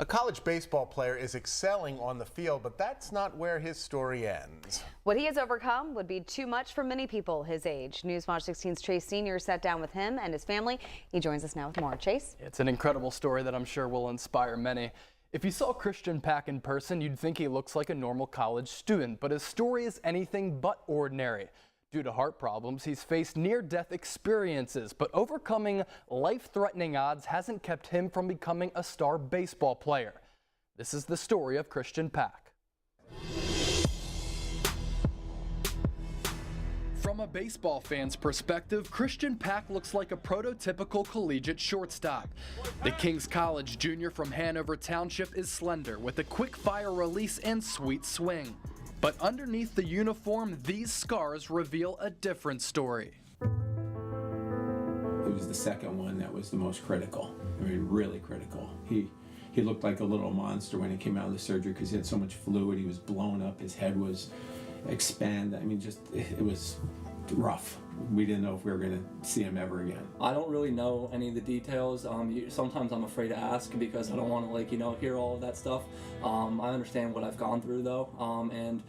A college baseball player is excelling on the field, but that's not where his story ends. What he has overcome would be too much for many people his age. Newswatch 16's Chase Sr. sat down with him and his family. He joins us now with more. Chase? It's an incredible story that I'm sure will inspire many. If you saw Christian Pack in person, you'd think he looks like a normal college student, but his story is anything but ordinary. Due to heart problems, he's faced near-death experiences, but overcoming life-threatening odds hasn't kept him from becoming a star baseball player. This is the story of Christian Pack. From a baseball fan's perspective, Christian Pack looks like a prototypical collegiate shortstop. The King's College junior from Hanover Township is slender with a quick-fire release and sweet swing. But underneath the uniform, these scars reveal a different story. It was the second one that was the most critical. I mean, really critical. He looked like a little monster when he came out of the surgery because he had so much fluid. He was blown up. His head was expanded. I mean, it was rough. We didn't know if we were going to see him ever again. I don't really know any of the details. Sometimes I'm afraid to ask because I don't want to, hear all of that stuff. I understand what I've gone through though, and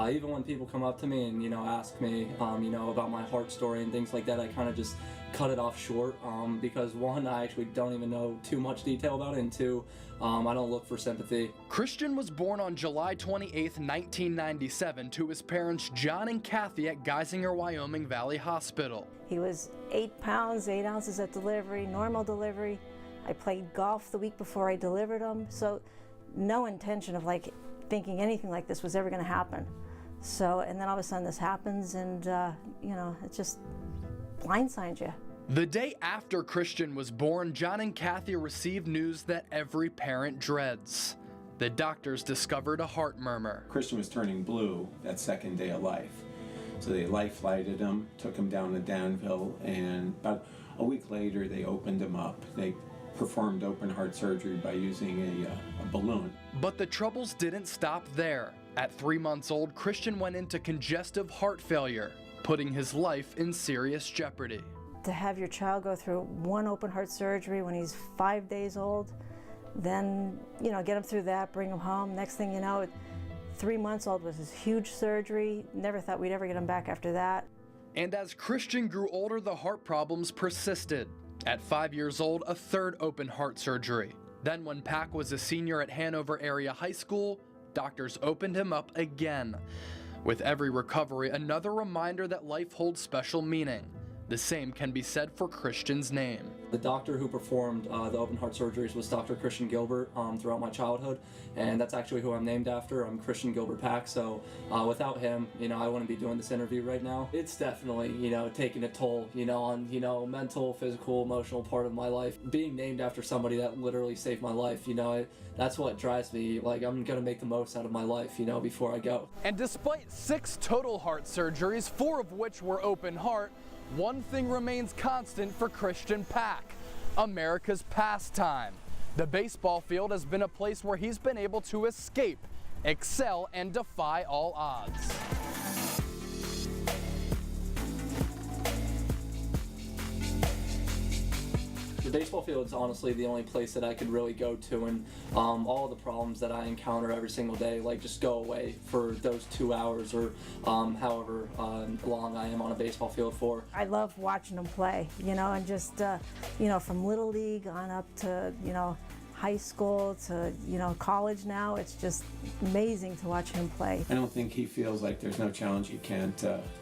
even when people come up to me and ask me, about my heart story and things like that, I kind of just cut it off short because one, I actually don't even know too much detail about it, and two, I don't look for sympathy. Christian was born on July 28, 1997 to his parents John and Kathy at Geisinger, Wyoming Valley Hospital. He was 8 pounds, 8 ounces at delivery, normal delivery. I played golf the week before I delivered him, so no intention of thinking anything like this was ever going to happen. So, and then all of a sudden this happens and, it just blindsides you. The day after Christian was born, John and Kathy received news that every parent dreads. The doctors discovered a heart murmur. Christian was turning blue that second day of life. So they life flighted him, took him down to Danville, and about a week later they opened him up. They performed open heart surgery by using a balloon. But the troubles didn't stop there. At 3 months old, Christian went into congestive heart failure, putting his life in serious jeopardy. To have your child go through one open heart surgery when he's 5 days old, then, get him through that, bring him home. Next thing you know, 3 months old was his huge surgery. Never thought we'd ever get him back after that. And as Christian grew older, the heart problems persisted. At 5 years old, a third open heart surgery. Then when Pack was a senior at Hanover Area High School, doctors opened him up again. With every recovery, another reminder that life holds special meaning. The same can be said for Christian's name. The doctor who performed the open heart surgeries was Dr. Christian Gilbert throughout my childhood, and that's actually who I'm named after. I'm Christian Gilbert Pack, so without him, I wouldn't be doing this interview right now. It's definitely, taking a toll, on, mental, physical, emotional part of my life. Being named after somebody that literally saved my life, that's what drives me. I'm gonna make the most out of my life, before I go. And despite 6 total heart surgeries, 4 of which were open heart, one thing remains constant for Christian Pack: America's pastime. The baseball field has been a place where he's been able to escape, excel, and defy all odds. The baseball field is honestly the only place that I could really go to, and all of the problems that I encounter every single day, just go away for those 2 hours or however long I am on a baseball field for. I love watching him play, and just, from Little League on up to, high school to, college now. It's just amazing to watch him play. I don't think he feels like there's no challenge he can't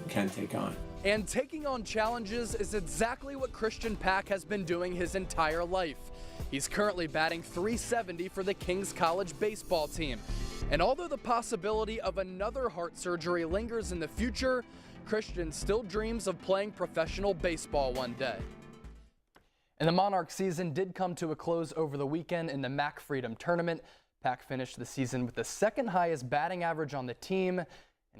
take on. And taking on challenges is exactly what Christian Pack has been doing his entire life. He's currently batting .370 for the King's College baseball team. And although the possibility of another heart surgery lingers in the future, Christian still dreams of playing professional baseball one day. And the Monarch season did come to a close over the weekend in the Mac Freedom Tournament. Pack finished the season with the second highest batting average on the team, and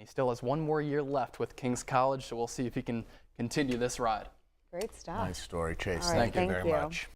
he still has 1 more year left with King's College, so we'll see if he can continue this ride. Great stuff. Nice story, Chase. All right, Thank you very much.